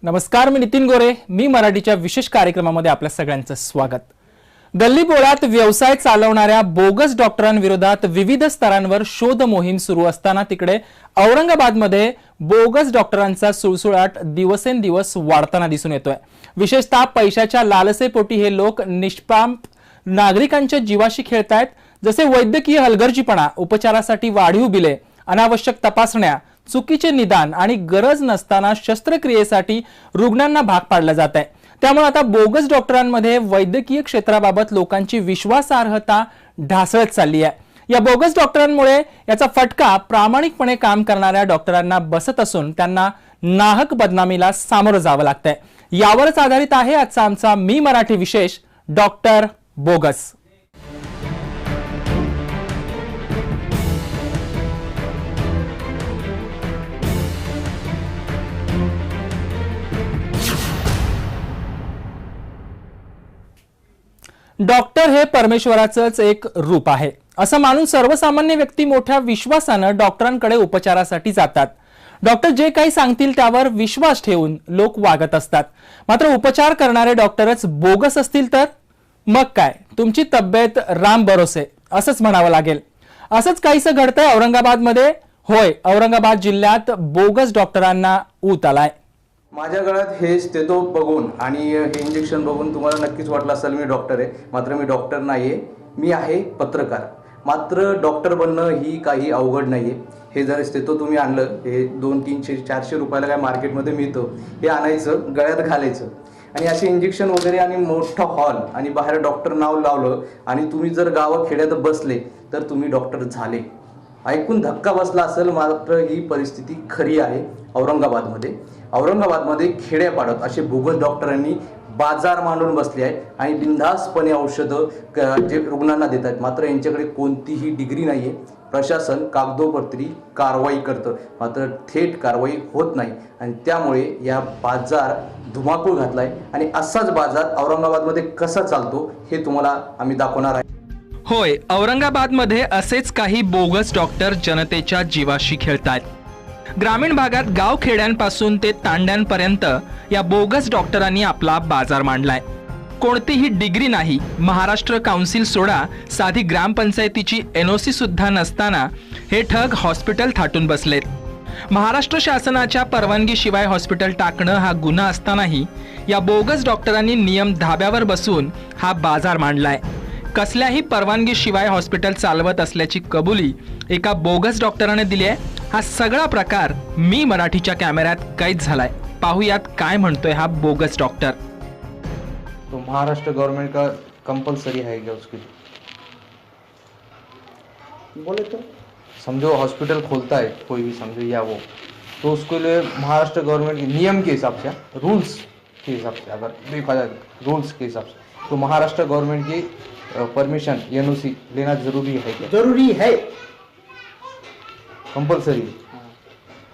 नमस्कार, मी नितीन गोरे. मी मराठीच्या विशेष कार्यक्रमामध्ये आपल्या सगळ्यांचं स्वागत. गल्लीबोळात व्यवसाय चालवणाऱ्या बोगस डॉक्टरांविरोधात विविध स्तरांवर शोध मोहीम सुरू असताना तिकडे औरंगाबादमध्ये बोगस डॉक्टरांचा सुळसुळाट दिवसेंदिवस वाढताना दिसून येतोय. विशेषतः पैशाच्या लालसेपोटी हे लोक निष्पाप नागरिकांच्या जीवाशी खेळतायत. जसे वैद्यकीय हलगर्जीपणा, उपचारासाठी वाढीव बिले, अनावश्यक तपासण्या, चुकीचे निदान आणि गरज नसताना शस्त्रक्रियेसाठी रुग्णांना भाग पाडला जात आहे. त्यामुळे आता बोगस डॉक्टरांमध्ये वैद्यकीय क्षेत्राबाबत लोकांची विश्वासार्हता ढासळत चालली आहे. या बोगस डॉक्टरांमुळे याचा फटका प्रामाणिकपणे काम करणाऱ्या डॉक्टरांना बसत असून त्यांना नाहक बदनामीला सामोरं जावं लागतंय. यावरच आधारित आहे आजचा आमचा मी मराठी विशेष डॉक्टर बोगस. डॉक्टर हे परमेश्वराचंच एक रूप आहे असं मानून सर्वसामान्य व्यक्ती मोठ्या विश्वासानं डॉक्टरांकडे उपचारासाठी जातात. डॉक्टर जे काही सांगतील त्यावर विश्वास ठेवून लोक वागत असतात. मात्र उपचार करणारे डॉक्टरच बोगस असतील तर मग काय, तुमची तब्येत राम भरोसे असंच म्हणावं लागेल. असंच काहीसं घडतंय औरंगाबादमध्ये. होय, औरंगाबाद जिल्ह्यात बोगस डॉक्टरांना ऊत आलाय. माझ्या गळ्यात हे स्टेथो बघून आणि हे इंजेक्शन बघून तुम्हाला नक्कीच वाटलं असेल मी डॉक्टर आहे. मात्र मी डॉक्टर नाही आहे, मी आहे पत्रकार. मात्र डॉक्टर बनणं ही काही अवघड नाही आहे. हे जर स्टेथो तुम्ही आणलं, हे 200-300-400 रुपयाला काय मार्केटमध्ये मिळतं, हे आणायचं, गळ्यात घालायचं आणि असे इंजेक्शन वगैरे आणि मोठा हॉल आणि बाहेर डॉक्टर नाव लावलं आणि तुम्ही जर गावाखेड्यात बसले तर तुम्ही डॉक्टर झाले. ऐकून धक्का बसला असेल, मात्र ही परिस्थिती खरी आहे. औरंगाबादमध्ये खेड्यापाड्यात असे बोगस डॉक्टरांनी बाजार मांडून बसले आहे आणि बिनधास्तपणे औषधं जे रुग्णांना देत आहेत. मात्र यांच्याकडे कोणतीही डिग्री नाही आहे. प्रशासन कागदोपत्री कारवाई करतं, मात्र थेट कारवाई होत नाही आणि त्यामुळे या बाजार धुमाकूळ घातला आहे. आणि असाच बाजार औरंगाबादमध्ये कसा चालतो हे तुम्हाला आम्ही दाखवणार आहे. होय, औरंगाबादमध्ये असेच काही बोगस डॉक्टर जनतेच्या जीवाशी खेळतात. ग्रामीण भागात गाव खेड्यांपासून ते तांड्यांपर्यंत या बोगस डॉक्टरांनी आपला बाजार मांडलाय. कोणतीही डिग्री नाही, महाराष्ट्र काउन्सिल सोडा, साधी ग्रामपंचायतीची NOC सुद्धा नसताना हे ठग हॉस्पिटल थाटून बसलेत. महाराष्ट्र शासनाच्या परवानगीशिवाय हॉस्पिटल टाकणं हा गुन्हा असतानाही या बोगस डॉक्टरांनी नियम धाब्यावर बसवून हा बाजार मांडलाय. कसल्याही परवानगीशिवाय हॉस्पिटल चालवत असल्याची कबुली एका बोगस डॉक्टराने दिली आहे. हा सगळा प्रकार मी मराठीच्या कॅमेऱ्यात कैद झालाय. पाहूयात काय म्हणतोय हा बोगस डॉक्टर. तो महाराष्ट्र गवर्नमेंट का कंपलसरी है क्या उसके लिए? बोले तो समझो हॉस्पिटल खोलता है कोई भी, समझो या वो, तो उसके लिए महाराष्ट्र गवर्नमेंट के नियम के हिसाब से, रूल्स के हिसाब से अगर देखा जाए, रूल्स के हिसाब से तो महाराष्ट्र गवर्नमेंट की परमिशन NOC लेना जरूरी है क्या? जरूरी है, कंपलसरी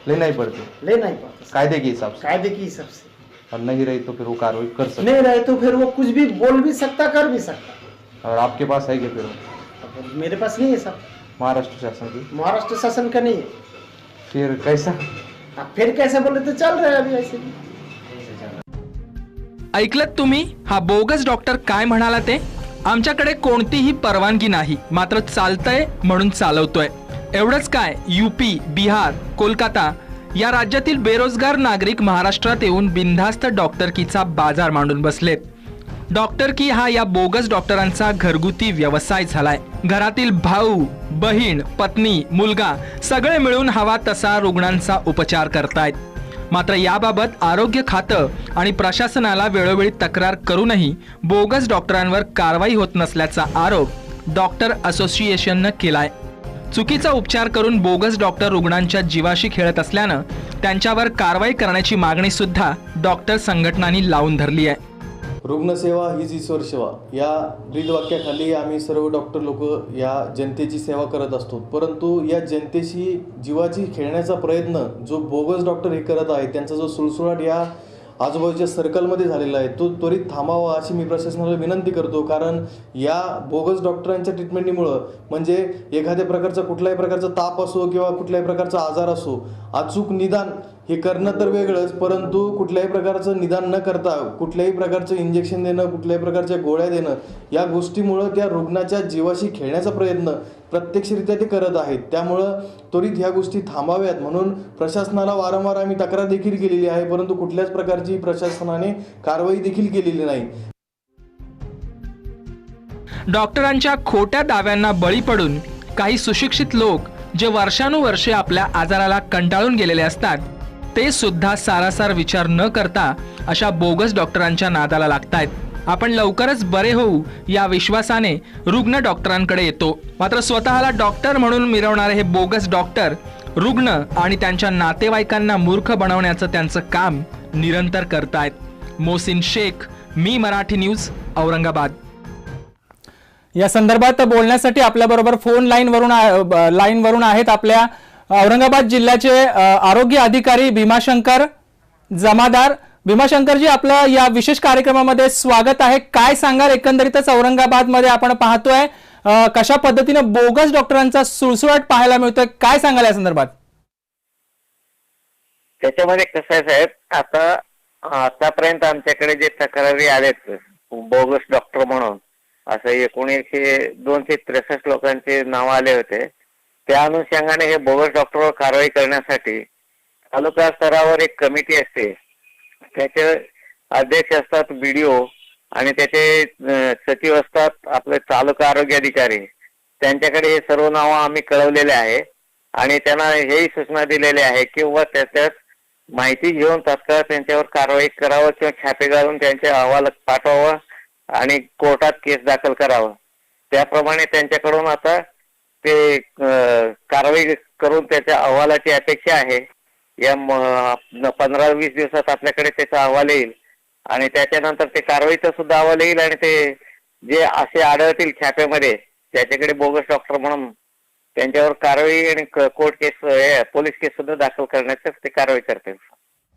लेना ही पड़ता, कायदे के हिसाब से, और नहीं रही तो फिर वो कार्रवाई कर सकते, नहीं रहे तो फिर वो कुछ भी बोल भी सकता, कर भी सकता. और आपके पास है क्या फिर वो? मेरे पास नहीं है सर. महाराष्ट्र शासन की? महाराष्ट्र शासन का नहीं है. फिर कैसा? फिर कैसे बोले तो चल रहा है अभी ऐसे. ऐकलत तुम्ही, हा बोगस डॉक्टर काय म्हणाला ते? आमच्याकडे कोणतीही परवानगी नाही, मात्र चालतंय म्हणून चालवतोय. एवढंच काय, UP, बिहार, कोलकाता या राज्यातील बेरोजगार नागरिक महाराष्ट्रात येऊन बिनधास्त डॉक्टरकीचा बाजार मांडून बसलेत. डॉक्टरकी हा या बोगस डॉक्टरांचा घरगुती व्यवसाय झालाय. घरातील भाऊ, बहीण, पत्नी, मुलगा सगळे मिळून हवा तसा रुग्णांचा उपचार करतायत. मात्र याबाबत आरोग्य खातं आणि प्रशासनाला वेळोवेळी तक्रार करूनही बोगस डॉक्टरांवर कारवाई होत नसल्याचा आरोप डॉक्टर असोसिएशननं केलाय. चुकीचा उपचार करून बोगस डॉक्टर रुग्णांच्या जीवाशी खेळत असल्यानं त्यांच्यावर कारवाई करण्याची मागणी सुद्धा डॉक्टर संघटनांनी लावून धरली आहे. रुग्णसेवा हीच ईश्वर सेवा या ब्रीदवाक्याखाली आम्ही सर्व डॉक्टर लोक या जनतेची सेवा करत असतो. परंतु या जनतेशी जीवाची खेळण्याचा प्रयत्न जो बोगस डॉक्टर हे करत आहेत, त्यांचा जो सुळसुळाट या आजूबाजूच्या सर्कलमध्ये झालेला आहे तो त्वरित थांबावा अशी मी प्रशासनाला विनंती करतो. कारण या बोगस डॉक्टरांच्या ट्रीटमेंटमुळं म्हणजे एखाद्या प्रकारचा कुठल्याही प्रकारचा ताप असो किंवा कुठल्याही प्रकारचा आजार असो, अचूक निदान हे करणं तर वेगळंच, परंतु कुठल्याही प्रकारचं निदान न करता कुठल्याही प्रकारचं इंजेक्शन देणं, कुठल्याही प्रकारच्या गोळ्या देणं, या गोष्टीमुळं त्या रुग्णाच्या जीवाशी खेळण्याचा प्रयत्न प्रत्यक्षरित्या ते करत आहेत. त्यामुळं त्वरित ह्या गोष्टी थांबाव्यात म्हणून प्रशासनाला वारंवार आम्ही तक्रार देखील केलेली आहे, परंतु कुठल्याच प्रकारची प्रशासनाने कारवाई देखील केलेली नाही. डॉक्टरांच्या खोट्या दाव्यांना बळी पडून काही सुशिक्षित लोक जे वर्षानुवर्षे आपल्या आजाराला कंटाळून गेलेले असतात ते सुद्धा सारासार विचार न करता अशा बोगस डॉक्टरांच्या नादाला लागतायत. आपण लवकरच बरे होऊ या विश्वासाने रुग्ण डॉक्टरांकडे येतो, मात्र स्वतःला डॉक्टर म्हणून मिरवणारे हे बोगस डॉक्टर रुग्ण आणि त्यांच्या नातेवाईकांना मूर्ख बनवण्याचं त्यांचं काम निरंतर करतायत. मोहसिन शेख, मी मराठी न्यूज, औरंगाबाद. या संदर्भात बोलण्यासाठी आपल्याबरोबर फोन लाईनवरून आहेत आपल्या औरंगाबाद जिल्ह्याचे आरोग्य अधिकारी भीमाशंकर जमादार. भीमाशंकरजी, आपलं या विशेष कार्यक्रमामध्ये स्वागत आहे. काय सांगाल, एकंदरीतच औरंगाबादमध्ये आपण पाहतोय कशा पद्धतीने बोगस डॉक्टरांचा सुळसुळाट पाहायला मिळतोय, काय सांगाल या संदर्भात? त्याच्यामध्ये कसं आहे साहेब, आतापर्यंत आमच्याकडे जे तक्रारी आलेत बोगस डॉक्टर म्हणून, असं 263 लोकांचे नाव आले होते. त्या अनुषंगाने हे बोगस डॉक्टरवर कारवाई करण्यासाठी तालुका स्तरावर एक कमिटी असते, त्याचे अध्यक्ष असतात BDO आणि त्याचे सचिव असतात आपले तालुका आरोग्य अधिकारी. त्यांच्याकडे हे सर्व नावं आम्ही कळवलेले आहे आणि त्यांना हेही सूचना दिलेली आहे की त्याच्यात माहिती घेऊन तात्काळ त्यांच्यावर कारवाई करावं किंवा छापे घालून त्यांचे अहवाल पाठवावं आणि कोर्टात केस दाखल करावं. त्याप्रमाणे त्यांच्याकडून आता ते कारवाई करून त्याच्या अहवालाची अपेक्षा आहे. या 15-20 दिवसात आपल्याकडे त्याचा अहवाल येईल आणि त्याच्यानंतर ते कारवाईचा सुद्धा अहवाल येईल आणि ते जे असे आढळतील छाप्यामध्ये त्याच्याकडे बोगस डॉक्टर म्हणून त्यांच्यावर कारवाई आणि कोर्ट केस, पोलीस केस सुद्धा दाखल करण्याचं ते कारवाई करतील.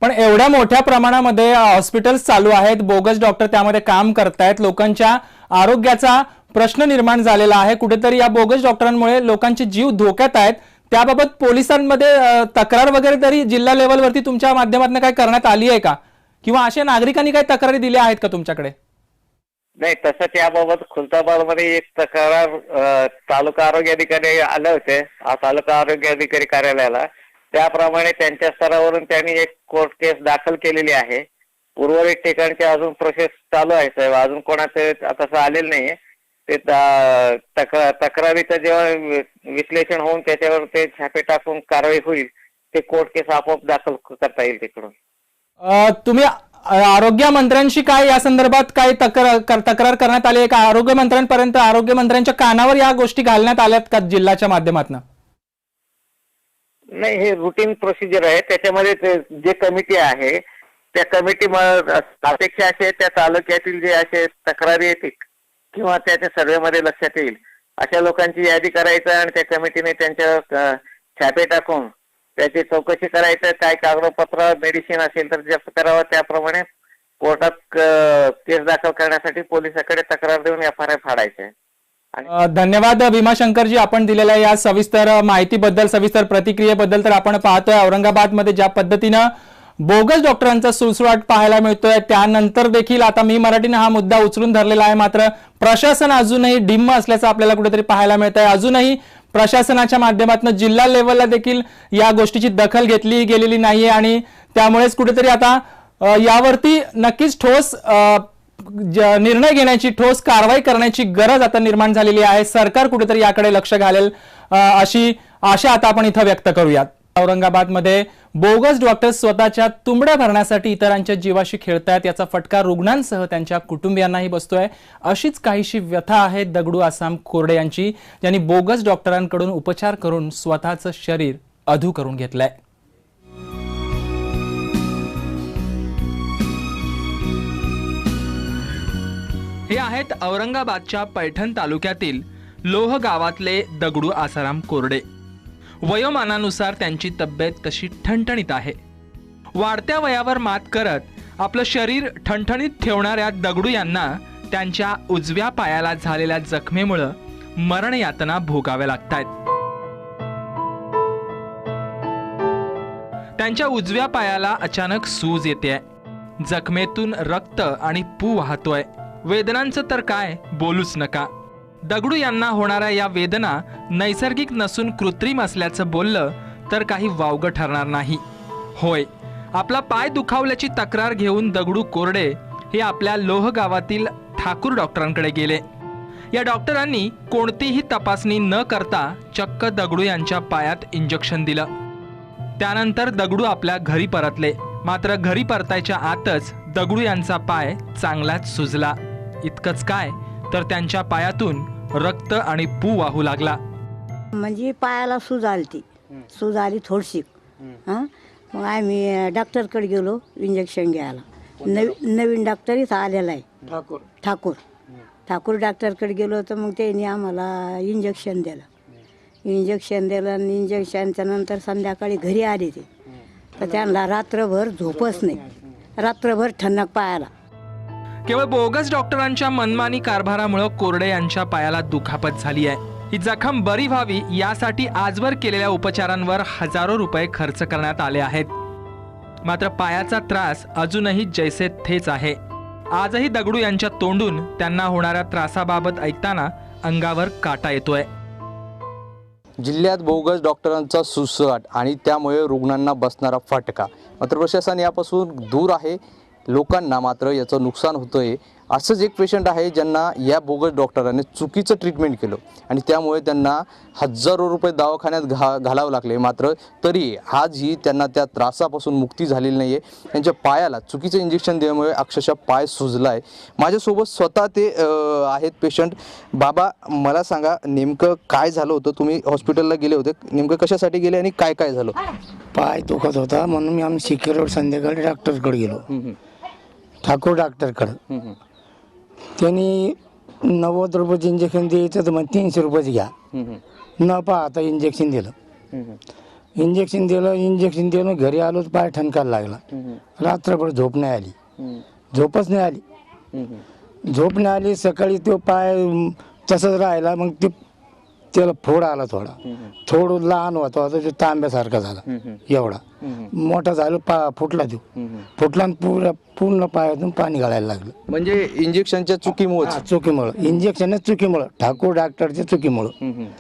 पण एवढ्या मोठ्या प्रमाणामध्ये हॉस्पिटल्स चालू आहेत, बोगस डॉक्टर त्यामध्ये काम करतायत, लोकांच्या आरोग्याचा प्रश्न निर्माण झालेला आहे. कुठेतरी या बोगस डॉक्टरांमुळे लोकांचे जीव धोक्यात आहेत. त्याबाबत पोलिसांमध्ये तक्रार वगैरे तरी जिल्हा लेवलवरती तुमच्या माध्यमातून काय करण्यात आली आहे का, किंवा अशा नागरिकांनी काही तक्रारी दिल्या आहेत का तुमच्याकडे? नाही, तसं त्याबाबत खुलताबादमध्ये एक तक्रार तालुका आरोग्य अधिकारी आले होते तालुका आरोग्य अधिकारी कार्यालयाला. त्याप्रमाणे त्यांच्या स्तरावरून त्यांनी एक कोर्ट केस दाखल केलेली आहे. उर्वरित ठिकाणची अजून प्रोसेस चालू आहे साहेब, अजून कोणाचं तसं आलेलं नाहीये. ते तक्रारीचं जेव्हा विश्लेषण होऊन त्याच्यावर ते छापे टाकून कारवाई होईल ते कोर्ट केस आपोआप दाखल करता येईल तिकडून. तुम्ही आरोग्य मंत्र्यांशी काय या संदर्भात काय तक्रार करण्यात आली आहे का? आरोग्य मंत्र्यांपर्यंत, आरोग्य मंत्र्यांच्या कानावर या गोष्टी घालण्यात आल्यात का जिल्ह्याच्या माध्यमातून? नाही, हे रुटीन प्रोसिजर आहे. त्याच्यामध्ये जे कमिटी आहे त्या कमिटी अपेक्षा असे त्या तालुक्यातील जे असे तक्रारी येतील किंवा त्याच्या सर्वेमध्ये लक्षात येईल अशा लोकांची यादी करायचं आणि त्या कमिटीने त्यांच्या छापे टाकून त्याची चौकशी करायचं. काय कागदपत्र, मेडिसिन असेल तर जप्त करावं. त्याप्रमाणे कोर्टात केस दाखल करण्यासाठी पोलिसाकडे तक्रार देऊन FIR फाडायचे. धन्यवाद भीमाशंकरजी, आपण दिलेल्या या सविस्तर माहितीबद्दल, सविस्तर प्रतिक्रियेबद्दल. तर आपण पाहतोय औरंगाबादमध्ये ज्या पद्धतीनं बोगस डॉक्टरांचा सुळसुळाट पाहायला मिळतोय, त्यानंतर देखील आता मी मराठीने हा मुद्दा उचलून धरलेला आहे. मात्र प्रशासन अजूनही डिम्म असल्याचं आपल्याला कुठेतरी पाहायला मिळत आहे. अजूनही प्रशासनाच्या माध्यमातून जिल्हा लेवलला देखील या गोष्टीची दखल घेतली गेलेली नाहीये आणि त्यामुळेच कुठेतरी आता यावरती नक्कीच ठोस निर्णय घेण्याची, ठोस कारवाई करण्याची गरज आता निर्माण झालेली आहे. सरकार कुठेतरी याकडे लक्ष घालेल अशी आशा आता आपण इथं व्यक्त करूयात. औरंगाबादमध्ये बोगस डॉक्टर स्वतःच्या तुंबड्या भरण्यासाठी इतरांच्या जीवाशी खेळतायत, याचा फटका रुग्णांसह त्यांच्या कुटुंबियांनाही बसतोय. अशीच काहीशी व्यथा आहे दगडू आसाम कोरडे यांची, ज्यांनी बोगस डॉक्टरांकडून उपचार करून स्वतःचं शरीर अधू करून घेतलंय. हे आहेत औरंगाबादच्या पैठण तालुक्यातील लोह गावातले दगडू आसाराम कोरडे. वयोमानानुसार त्यांची तब्येत तशी ठणठणीत आहे. वाढत्या वयावर मात करत आपलं शरीर ठणठणीत ठेवणाऱ्या दगडू यांना त्यांच्या उजव्या पायाला झालेल्या जखमेमुळे मरण यातना भोगाव्या लागतायत. त्यांच्या उजव्या पायाला अचानक सूज येते, जखमेतून रक्त आणि पू वाहतोय. वेदनांचं तर काय बोलूच नका. दगडू यांना होणाऱ्या या वेदना नैसर्गिक नसून कृत्रिम असल्याचं बोललं तर काही वावगं ठरणार नाही. होय, आपला पाय दुखावल्याची तक्रार घेऊन दगडू कोरडे हे आपल्या लोह गावातील ठाकूर डॉक्टरांकडे गेले. या डॉक्टरांनी कोणतीही तपासणी न करता चक्क दगडू यांच्या पायात इंजेक्शन दिलं. त्यानंतर दगडू आपल्या घरी परतले. मात्र घरी परतायच्या आतच दगडू यांचा पाय चांगलाच सुजला. इतकंच काय तर त्यांच्या पायातून रक्त आणि पू वाहू लागला. म्हणजे पायाला सूज आली थोडीशी. मग आम्ही डॉक्टरकडे गेलो इंजेक्शन घ्यायला. नवीन डॉक्टर इथं आलेला आहे, ठाकूर डॉक्टरकडे गेलो तर मग त्यांनी आम्हाला इंजेक्शन दिलं आणि इंजेक्शनच्या नंतर संध्याकाळी घरी आले ते. तर त्यांना रात्रभर झोपच नाही, रात्रभर ठणक पायाला. केवळ बोगस डॉक्टरांच्या मनमानी कारभारामुळे कोरडे यांच्या पायाला दुखापत झाली आहे. ही जखम बरी व्हावी यासाठी आजवर केलेल्या उपचारांवर हजारो रुपये खर्च करण्यात आले आहेत. मात्र पायाचा त्रास अजूनही जैसे थेच आहे. आजही दगडू यांच्या तोंडून त्यांना होणाऱ्या त्रासाबाबत ऐकताना अंगावर काटा येतोय. जिल्ह्यात बोगस डॉक्टरांचा सुसवाट आणि त्यामुळे रुग्णांना बसणारा फटका. मात्र प्रशासन यापासून दूर आहे. लोकांना मात्र याचं नुकसान होतंय. असंच एक पेशंट आहे ज्यांना या बोगस डॉक्टरांनी चुकीचं ट्रीटमेंट केलं आणि त्यामुळे त्यांना हजारो रुपये दवाखान्यात घालावं लागले. मात्र तरी आजही त्यांना त्या त्रासापासून मुक्ती झालेली नाही आहे. त्यांच्या पायाला चुकीचं इंजेक्शन दिल्यामुळे अक्षरशः पाय सुजला आहे. माझ्यासोबत स्वतः ते आहेत पेशंट. बाबा, मला सांगा नेमकं काय झालं होतं? तुम्ही हॉस्पिटलला गेले होते, नेमकं कशासाठी गेले आणि काय काय झालं? पाय दुखत होता म्हणून मी आम्ही सिक्युरिटी संध्याकाळी डॉक्टरकडे गेलो, ठाकूर डॉक्टरकडे. त्यांनी 90 रुपयाचं इंजेक्शन द्यायचं तर मग 300 रुपयाचं घ्या. न पाहता इंजेक्शन दिलं. इंजेक्शन दिलं घरी आलो तर पाय ठणकायला लागला. रात्रभर झोप नाही आली, झोपच नाही आली. सकाळी तो पाय तसंच राहिला. मग त्याला फोड आला, थोडं लहान होता तो तांब्यासारखा झाला. एवढा मोठा झाला फुटला आणि पूर्ण पायातून पाणी गळायला लागलं. म्हणजे इंजेक्शनच्या चुकीमुळं ठाकूर डॉक्टरच्या चुकीमुळं.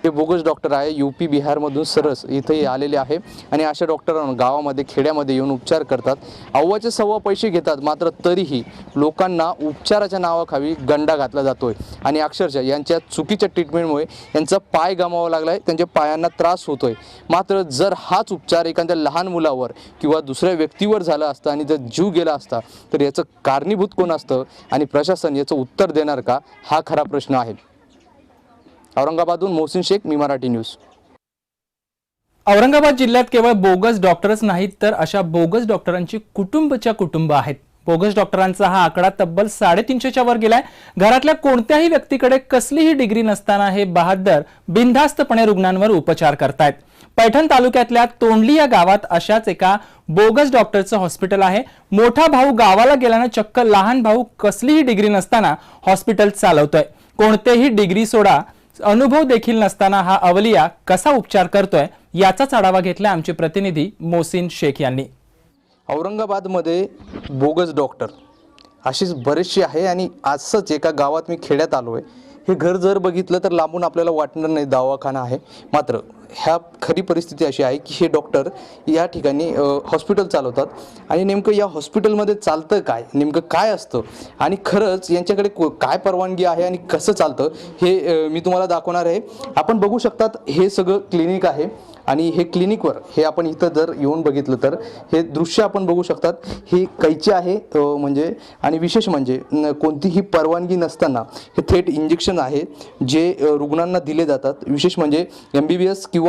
हे बोगस डॉक्टर आहे, UP बिहारमधून सरस इथे आलेले आहे आणि अशा डॉक्टरांना गावामध्ये खेड्यामध्ये येऊन उपचार करतात. अव्वाचे सव्वा पैसे घेतात. मात्र तरीही लोकांना उपचाराच्या नावाखाली गंडा घातला जातोय आणि अक्षरशः यांच्या चुकीच्या ट्रीटमेंटमुळे यांचा पाय गमावा लागलाय, त्यांच्या पायांना त्रास होतोय. मात्र जर हाच उपचार एखाद्या लहान मुलावर किंवा दुसऱ्या व्यक्तीवर झाला असता आणि जर जीव गेला असता तर याचं कारणीभूत कोण असतं आणि प्रशासन याचं उत्तर देणार का, हा खरा प्रश्न आहे. औरंगाबादहून मोहसिन शेख, मी मराठी न्यूज. औरंगाबाद जिल्ह्यात केवळ बोगस डॉक्टरच नाहीत तर अशा बोगस डॉक्टरांची कुटुंबच्या कुटुंब आहेत. बोगस डॉक्टरांचा हा आकडा तब्बल 350च्या वर गेलाय. घरातल्या कोणत्याही व्यक्तीकडे कसलीही डिग्री नसताना हे बहाद्दर बिनधास्तपणे रुग्णांवर उपचार करतायत. पैठण तालुक्यातल्या तोंडली या गावात अशाच एका बोगस डॉक्टरचं हॉस्पिटल आहे. मोठा भाऊ गावाला गेल्यानं चक्क लहान भाऊ कसलीही डिग्री नसताना हॉस्पिटल चालवतोय. कोणतेही डिग्री सोडा, अनुभव देखील नसताना हा अवलिया कसा उपचार करतोय याचाच आढावा घेतला आमचे प्रतिनिधी मोहसिन शेख यांनी. औरंगाबादमध्ये बोगस डॉक्टर अशीच बरेचशी आहे आणि असंच एका गावात मी खेड्यात आलो आहे. हे घर जर बघितलं तर लांबून आपल्याला वाटणार नाही दवाखाना आहे. मात्र ह्या खरी परिस्थिती अशी आहे की हे डॉक्टर या ठिकाणी हॉस्पिटल चालवतात आणि नेमकं या हॉस्पिटलमध्ये चालतं काय, नेमकं काय असतं आणि खरंच यांच्याकडे काय परवानगी आहे आणि कसं चालतं हे मी तुम्हाला दाखवणार आहे. आपण बघू शकतात हे सगळं क्लिनिक आहे आणि हे क्लिनिकवर हे आपण इथं जर येऊन बघितलं तर हे दृश्य आपण बघू शकतात. हे कैची आहे म्हणजे आणि विशेष म्हणजे कोणतीही परवानगी नसताना हे थेट इंजेक्शन आहे जे रुग्णांना दिले जातात. विशेष म्हणजे MBBS किंवा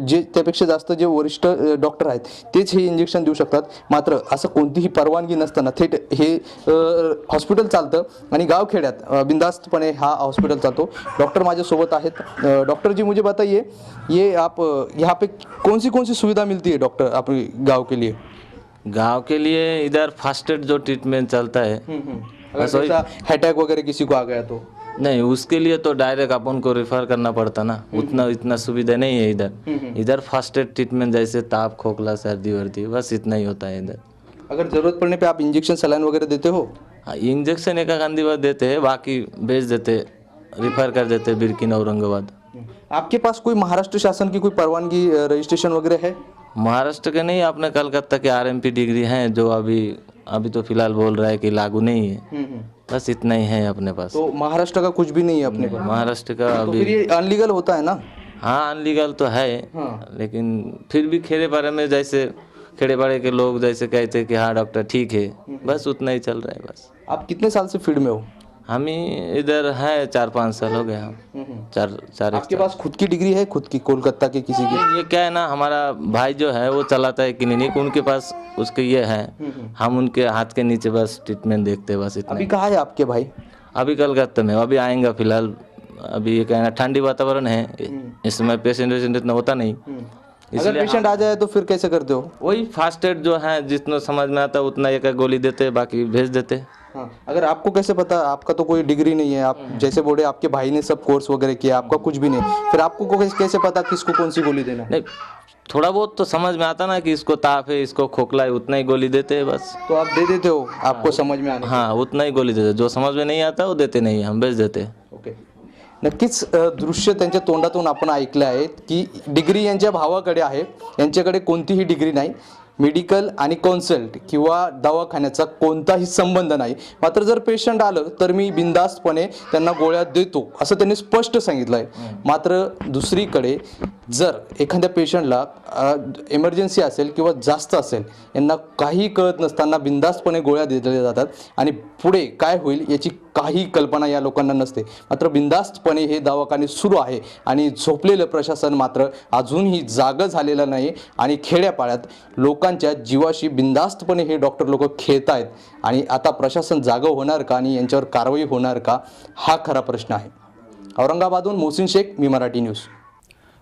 जे त्यापेक्षा जास्त जे वरिष्ठ डॉक्टर आहेत तेच हे इंजेक्शन देऊ शकतात. मात्र असं कोणतीही परवानगी नसताना थेट हे हॉस्पिटल चालतं आणि गावखेड्यात बिंदास्तपणे हा हॉस्पिटल चालतो. डॉक्टर माझ्यासोबत आहेत. डॉक्टर जी मुझे बताइए ये आप यहाँ पे कौन सी सुविधा मिलती है डॉक्टर अपने गांव के लिए? गांव के लिए इधर फर्स्ट एड जो ट्रीटमेंट चलता है, अगर जैसा अटैक वगैरह किसी को आ गया तो नहीं, उसके लिए तो डायरेक्ट अपन को रेफर करना पड़ता ना, उतना इतना सुविधा नहीं है इधर। इधर फर्स्ट एड ट्रीटमेंट जैसे ताप खोखला सर्दी वर्दी बस इतना ही होता है इधर। अगर ज़रूरत पड़ने पे आप इंजेक्शन सलाइन वगैरह देते हो? हाँ, इंजेक्शन एक आधी बार देते हैं, बाकी भेज देते, रेफर कर देते बिरकिन औरंगाबाद। आपके पास कोई महाराष्ट्र शासन की कोई परवानगी रजिस्ट्रेशन वगैरह है? महाराष्ट्र के नहीं, अपने कलकत्ता के RMP डिग्री हैं जो अभी तो फिलहाल बोल रहा है कि लागू नहीं है, बस इतना ही है अपने पास। तो महाराष्ट्र का कुछ भी नहीं है अपने पास? महाराष्ट्र का तो फिर अभी ये अनलीगल होता है ना? हाँ अनलीगल तो है, लेकिन फिर भी खेड़े पाड़े में जैसे खेड़े पाड़े के लोग जैसे कहते हैं कि हाँ डॉक्टर ठीक है, बस उतना ही चल रहा है बस। आप कितने साल से फील्ड में हो? हम ही इधर है 4-5 साल हो गए हम, चार आपके पास खुद की डिग्री है, खुद की कोलकाता की किसी की? ये क्या है ना, हमारा भाई जो है वो चलाता है क्लिनिक, उनके पास उसके ये है, हम उनके हाथ के नीचे बस ट्रीटमेंट देखते हैं बस इतना अभी ही। कहाँ है आपके भाई? अभी कलकत्ता में, अभी आएंगे फिलहाल। अभी ये कहना ठंडी वातावरण है, इस समय पेशेंट वेशेंट इतना होता नहीं, अगर पेशेंट आ जाए तो फिर कैसे करते हो? वही फास्ट एड जो है जितना समझ में आता है उतना एक गोली देते, बाकी भेज देते। हाँ, अगर आपको कैसे पता? आपका तो कोई डिग्री नहीं है, आप जैसे बोले आपके भाई ने सब कोर्स वगैरह किया, आपका कुछ भी नहीं, फिर आपको कैसे पता किसको कौन सी गोली देना है? नहीं, थोड़ा बहुत तो समझ में आता ना कि इसको ताप है, इसको खोखला है, उतना ही गोली देते हैं बस। तो आप दे देते हो आपको समझ में आने? हाँ उतना ही गोली देते, जो समझ में नहीं आता वो देते नहीं, हम भेज देते। ओके. नक्कीच दृश्य त्यांच्या तोंडातून आपण ऐकलं आहे की डिग्री यांच्या भावाकडे आहे, यांच्याकडे कोणतीही डिग्री नाही, मेडिकल आणि कन्सल्ट किंवा दवाखान्याचा कोणताही संबंध नाही, मात्र जर पेशंट आलं तर मी बिनधास्तपणे त्यांना गोळ्या देतो असं त्यांनी स्पष्ट सांगितलं आहे. मात्र दुसरीकडे जर एखाद्या पेशंटला इमर्जन्सी असेल किंवा जास्त असेल, यांना काही कळत नसताना बिनधास्तपणे गोळ्या दिल्या जातात आणि पुढे काय होईल याची काही कल्पना या लोकांना नसते. मात्र बिनधास्तपणे हे दवाखाने सुरू आहे आणि झोपलेलं प्रशासन मात्र अजूनही जागं झालेलं नाही आणि खेड्यापाड्यात लोकांच्या जीवाशी बिनधास्तपणे हे डॉक्टर लोक खेळत आहेत. आणि आता प्रशासन जागं होणार का आणि यांच्यावर कारवाई होणार का हा खरा प्रश्न आहे. औरंगाबादहून मोहसिन शेख, मी मराठी न्यूज.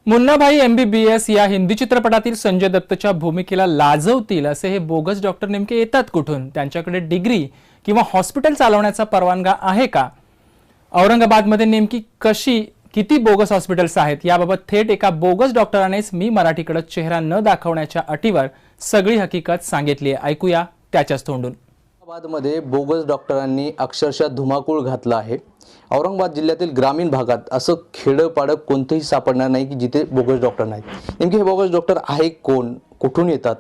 मुन्नाभाई MBBS या हिंदी चित्रपटातील संजय दत्तच्या भूमिकेला लाजवतील असे हे बोगस डॉक्टर नेमके येतात कुठून? त्यांच्याकडे डिग्री किंवा हॉस्पिटल चालवण्याचा परवानगा आहे का? औरंगाबादमध्ये नेमकी किती बोगस हॉस्पिटल्स आहेत याबाबत थेट एका बोगस डॉक्टरानेच मी मराठीकडे चेहरा न दाखवण्याच्या अटीवर सगळी हकीकत सांगितली आहे. ऐकूया त्याच्याच तोंडून. औरंगाबादमध्ये बोगस डॉक्टरांनी अक्षरशः धुमाकूळ घातला आहे. औरंगाबाद जिल्ह्यातील ग्रामीण भागात असं खेडपाडं कोणतंही सापडणार नाही की जिथे बोगस डॉक्टर नाहीत. नेमके हे बोगस डॉक्टर आहे कोण, कुठून येतात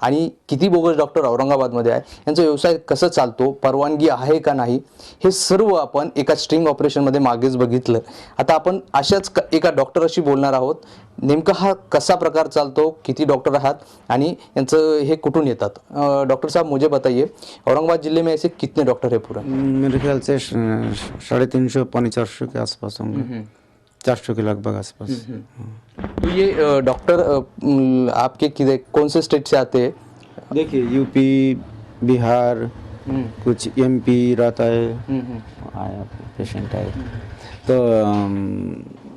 आणि किती बोगस डॉक्टर औरंगाबादमध्ये आहे, यांचा व्यवसाय कसा चालतो, परवानगी आहे का नाही, हे सर्व आपण एका स्ट्रिंग ऑपरेशनमध्ये मागेच बघितलं. आता आपण अशाच एका डॉक्टरशी बोलणार आहोत. नेमका हा कसा प्रकार चालतो, किती डॉक्टर आहात आणि यांचं हे कुठून येतात. डॉक्टर साहब मुझे बताइए, औरंगाबाद जिले में ऐसे कितने डॉक्टर है पूरा? मेरे ख्याल से 350-400 के आसपास होंगे, 400 के लगभग आसपास. तो ये डॉक्टर आपके कौन से स्टेट से आते हैं? देखिए यूपी, बिहार, कुछ MP रहता है, आया पेशेंट आए तो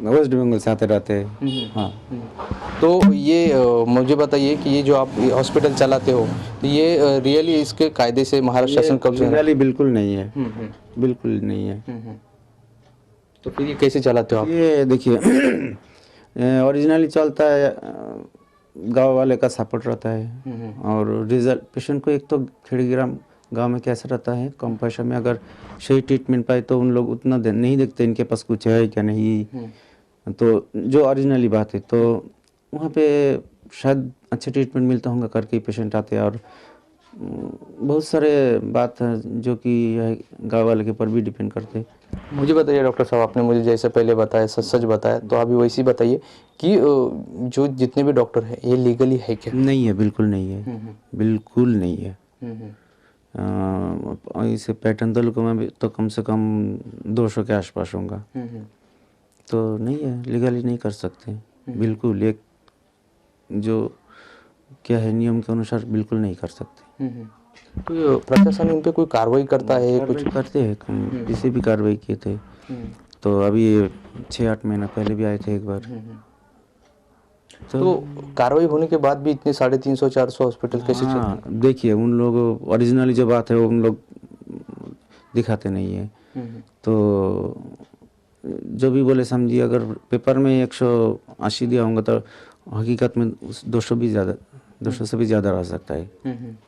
वेस्ट बंगाल से आते रहते हैं. हाँ, तो ये मुझे बताइए कि ये जो आप हॉस्पिटल चलाते हो, तो ये रियली इसके कायदे से महाराष्ट्र शासन कब से? लीगली बिल्कुल नहीं है, बिल्कुल नहीं है. तो फिर ये कैसे चलाते हो आप? ये देखिए ओरिजिनली चलता है, गांव वाले का सपोर्ट रहता है और रिजल्ट पेशेंट को एक तो खेड़ीग्राम गांव में कैसा रहता है, कम पैसा में अगर सही ट्रीटमेंट पाए तो उन लोग उतना नहीं देखते इनके पास कुछ है क्या नहीं. तो जो ओरिजिनली बात है तो वहाँ पे शायद अच्छे ट्रीटमेंट मिलता होगा करके पेशेंट आते हैं. और बहुत सारे बात है जो कि गाँव वाले के ऊपर भी डिपेंड करते हैं. मुझे बताइए डॉक्टर साहब, आपने मुझे जैसे पहले बताया सच बताया, तो अभी वैसे ही बताइए कि जो जितने भी डॉक्टर हैं ये लीगली है क्या? नहीं है, बिल्कुल नहीं है, बिल्कुल नहीं है. इसे पैटर्न तालुका में भी तो कम से कम 200 के आसपास होगा. तो नहीं है, लीगली नहीं कर सकते बिल्कुल. एक जो क्या है नियम के अनुसार बिल्कुल नहीं कर सकते. तो प्रशासन इन पे कोई कार्रवाई करता है? कुछ करते हैं, किसी भी कार्रवाई किए थे. तो अभी 6-8 महीना पहले भी आए थे एक बार. तो कार्रवाई होने के बाद भी इतने 350-400 हॉस्पिटल कैसे चलते? हाँ, देखिए उन लोग ओरिजिनली जो बात है वो उन लोग दिखाते नहीं है. तो जो भी बोले समझिए, अगर पेपर में 180 दिया होगा तो हकीकत में 200 से भी ज़्यादा रह सकता है।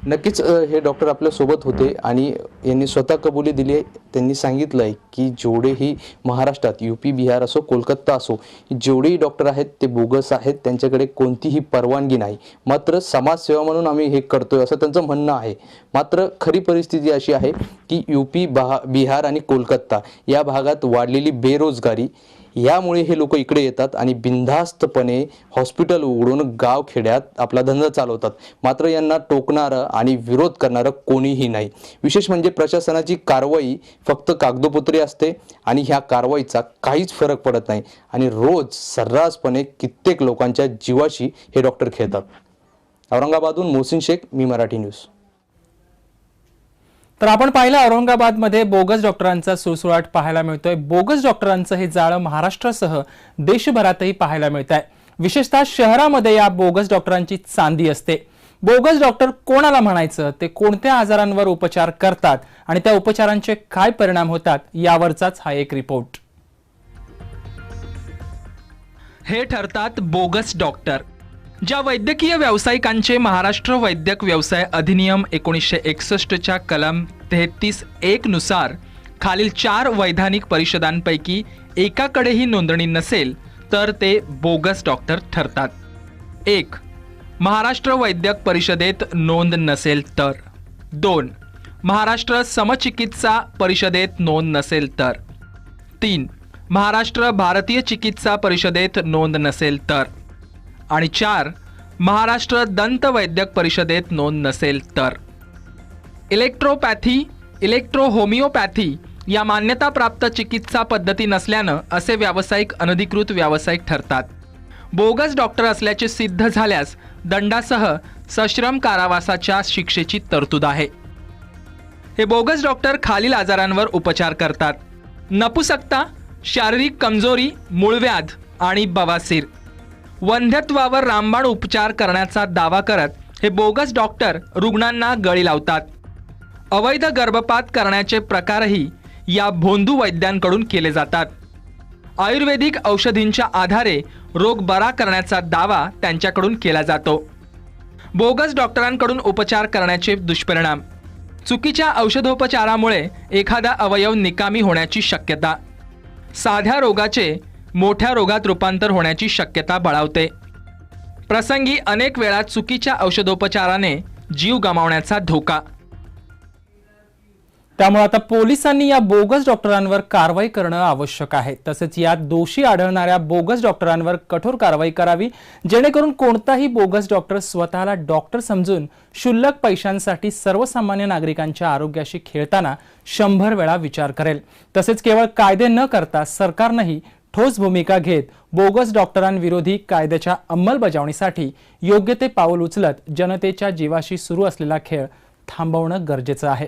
नक्कीच हे डॉक्टर आपल्या सोबत होते आणि यांनी स्वतः कबुली दिली आहे। त्यांनी सांगितलंय की जेवढेही महाराष्ट्रात UP बिहार असो कोलकाता असो जेवढेही डॉक्टर आहेत ते बोगस आहेत, त्यांच्याकडे कोणतीही परवानगी नाही, मात्र समाजसेवा म्हणून आम्ही हे करतोय असं त्यांचं म्हणणं आहे। मात्र खरी परिस्थिती अशी आहे की UP बिहार आणि कोलकाता या भागात वाढलेली बेरोजगारी यामुळे हे लोक इकडे येतात आणि बिनधास्तपणे हॉस्पिटल उघडून गाव खेड्यात आपला धंदा चालवतात। मात्र यांना टोकणारं आणि विरोध करणारं कोणीही नाही। विशेष म्हणजे प्रशासनाची कारवाई फक्त कागदोपत्री असते आणि ह्या कारवाईचा काहीच फरक पडत नाही आणि रोज सर्रासपणे कित्येक लोकांच्या जीवाशी हे डॉक्टर खेळतात। औरंगाबादहून मोहसिन शेख, मी मराठी न्यूज। तर आपण पाहिलं औरंगाबादमध्ये बोगस डॉक्टरांचा सुळसुळाट पाहायला मिळतोय। बोगस डॉक्टरांचं हे जाळं महाराष्ट्रासह देशभरातही पाहायला मिळत आहे। विशेषतः शहरामध्ये या बोगस डॉक्टरांची चांदी असते। बोगस डॉक्टर कोणाला म्हणायचं, ते कोणत्या आजारांवर उपचार करतात आणि त्या उपचारांचे काय परिणाम होतात यावरचाच हा एक रिपोर्ट। हे ठरतात बोगस डॉक्टर। ज्या वैद्यकीय व्यावसायिकांचे महाराष्ट्र वैद्यक व्यवसाय अधिनियम 1961च्या कलम 33(1) नुसार खालील 4 वैधानिक परिषदांपैकी एकाकडेही नोंदणी नसेल तर ते बोगस डॉक्टर ठरतात। 1. महाराष्ट्र वैद्यक परिषदेत नोंद नसेल तर। 2. महाराष्ट्र समचिकित्सा परिषदेत नोंद नसेल तर। 3. महाराष्ट्र भारतीय चिकित्सा परिषदेत नोंद नसेल तर। आणि 4. महाराष्ट्र दंत वैद्यक परिषदेत नोंद नसेल तर। इलेक्ट्रोपॅथी, इलेक्ट्रोहोमिओपॅथी या मान्यताप्राप्त चिकित्सा पद्धती नसल्यानं असे व्यावसायिक अनधिकृत व्यावसायिक ठरतात। बोगस डॉक्टर असल्याचे सिद्ध झाल्यास दंडासह सश्रम कारावासाच्या शिक्षेची तरतूद आहे। हे बोगस डॉक्टर खालील आजारांवर उपचार करतात: नपुसकता, शारीरिक कमजोरी, मूळव्याध आणि बवासीर। वंध्यत्वावर रामबाण उपचार करण्याचा दावा करत हे बोगस डॉक्टर रुग्णांना गळी लावतात। अवैध गर्भपात करण्याचे प्रकारही या भोंदू वैद्यांकडून केले जातात। आयुर्वेदिक औषधींच्या आधारे रोग बरा करण्याचा दावा त्यांच्याकडून केला जातो। बोगस डॉक्टरांकडून उपचार करण्याचे दुष्परिणाम: चुकीच्या औषधोपचारामुळे एखादा अवयव निकामी होण्याची शक्यता, साध्या रोगाचे मोठ्या रोगात रूपांतर होण्याची शक्यता बळावते, प्रसंगी अनेक वेळा चुकीच्या औषधोपचाराने जीव गमावण्याचा धोका। त्यामुळे आता पोलिसांनी या बोगस डॉक्टरांवर कारवाई करणं आवश्यक आहे। तसेच यात दोषी आढळणाऱ्या बोगस डॉक्टरांवर कठोर कारवाई करावी, जेणेकरून कोणताही बोगस डॉक्टर स्वतःला डॉक्टर समजून क्षुल्लक पैशांसाठी सर्वसामान्य नागरिकांच्या आरोग्याशी खेळताना 100 वेळा विचार करेल। तसेच केवळ कायदे न करता सरकारनंही ठोस भूमिका घेत बोगस डॉक्टरांविरोधी कायद्याच्या अंमलबजावणीसाठी योग्य ते पाऊल उचलत जनतेच्या जीवाशी सुरू असलेला खेळ थांबवणं गरजेचं आहे।